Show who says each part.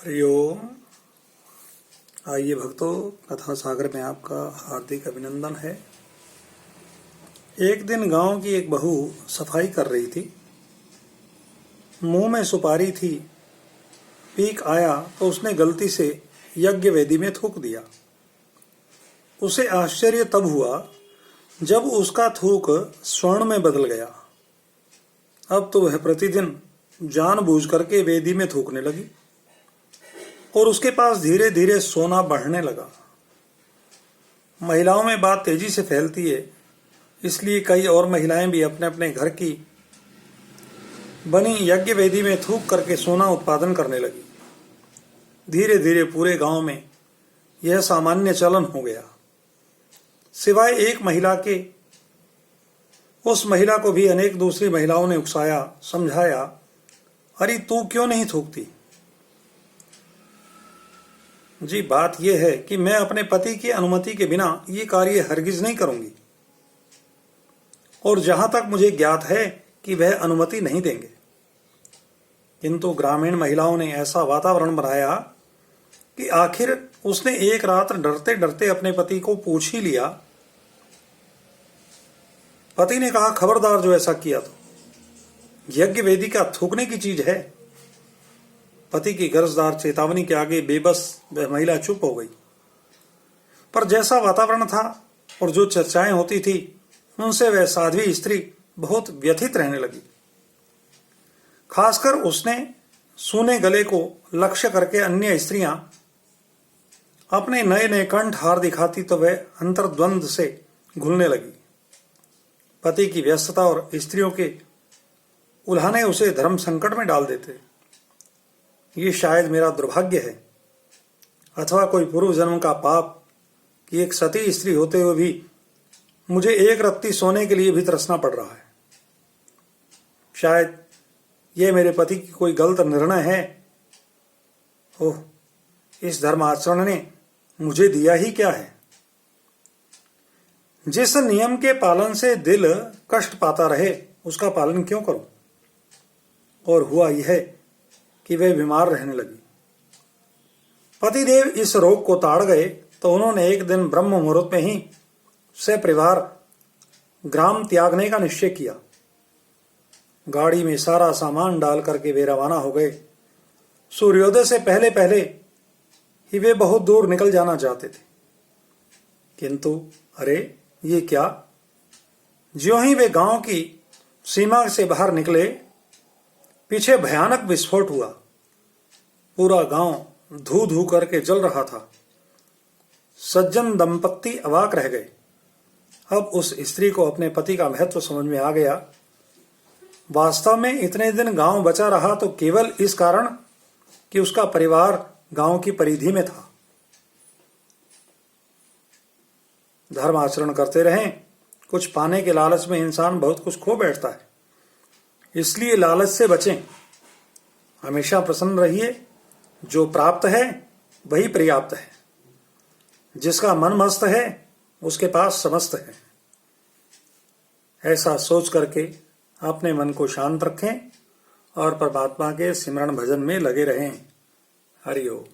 Speaker 1: हरिओम। आइए भक्तों, कथा सागर में आपका हार्दिक अभिनंदन है। एक दिन गांव की एक बहू सफाई कर रही थी। मुंह में सुपारी थी। पीक आया तो उसने गलती से यज्ञ वेदी में थूक दिया। उसे आश्चर्य तब हुआ जब उसका थूक स्वर्ण में बदल गया। अब तो वह प्रतिदिन जानबूझ करके वेदी में थूकने लगी और उसके पास धीरे धीरे सोना बढ़ने लगा। महिलाओं में बात तेजी से फैलती है, इसलिए कई और महिलाएं भी अपने अपने घर की बनी यज्ञ वेदी में थूक करके सोना उत्पादन करने लगी। धीरे धीरे पूरे गांव में यह सामान्य चलन हो गया, सिवाय एक महिला के। उस महिला को भी अनेक दूसरी महिलाओं ने उकसाया, समझाया, अरे तू क्यों नहीं थूकती? जी, बात यह है कि मैं अपने पति की अनुमति के बिना ये कार्य हरगिज नहीं करूंगी और जहां तक मुझे ज्ञात है कि वह अनुमति नहीं देंगे। किंतु ग्रामीण महिलाओं ने ऐसा वातावरण बनाया कि आखिर उसने एक रात डरते डरते अपने पति को पूछ ही लिया। पति ने कहा, खबरदार, जो ऐसा किया तो यज्ञ वेदी का थूकने की चीज है। पति की गरजदार चेतावनी के आगे बेबस वह महिला चुप हो गई। पर जैसा वातावरण था और जो चर्चाएं होती थी, उनसे वह साध्वी स्त्री बहुत व्यथित रहने लगी। खासकर उसने सूने गले को लक्ष्य करके अन्य स्त्रियां अपने नए नए कंठ हार दिखाती तो वह अंतर्द्वंद से घुलने लगी। पति की व्यस्तता और स्त्रियों के उल्हाने उसे धर्म संकट में डाल देते। ये शायद मेरा दुर्भाग्य है अथवा कोई पूर्व जन्म का पाप कि एक सती स्त्री होते हुए भी मुझे एक रत्ती सोने के लिए भी तरसना पड़ रहा है। शायद यह मेरे पति की कोई गलत निर्णय है। ओह, इस धर्म आचरण ने मुझे दिया ही क्या है? जिस नियम के पालन से दिल कष्ट पाता रहे, उसका पालन क्यों करूं? और हुआ यह कि वे बीमार रहने लगी। पतिदेव इस रोग को ताड़ गए तो उन्होंने एक दिन ब्रह्म मुहूर्त में ही सपरिवार ग्राम त्यागने का निश्चय किया। गाड़ी में सारा सामान डाल करके वे रवाना हो गए। सूर्योदय से पहले पहले ही वे बहुत दूर निकल जाना चाहते थे, किंतु अरे ये क्या! ज्यों ही वे गांव की सीमा से बाहर निकले, पीछे भयानक विस्फोट हुआ। पूरा गांव धू धू करके जल रहा था। सज्जन दंपत्ति अवाक रह गए। अब उस स्त्री को अपने पति का महत्व समझ में आ गया। वास्तव में इतने दिन गांव बचा रहा तो केवल इस कारण कि उसका परिवार गांव की परिधि में था। धर्म आचरण करते रहें। कुछ पाने के लालच में इंसान बहुत कुछ खो बैठता है, इसलिए लालच से बचें। हमेशा प्रसन्न रहिए। जो प्राप्त है वही पर्याप्त है। जिसका मन मस्त है उसके पास समस्त है। ऐसा सोच करके अपने मन को शांत रखें और परमात्मा के सिमरण भजन में लगे रहें। हरि ओम।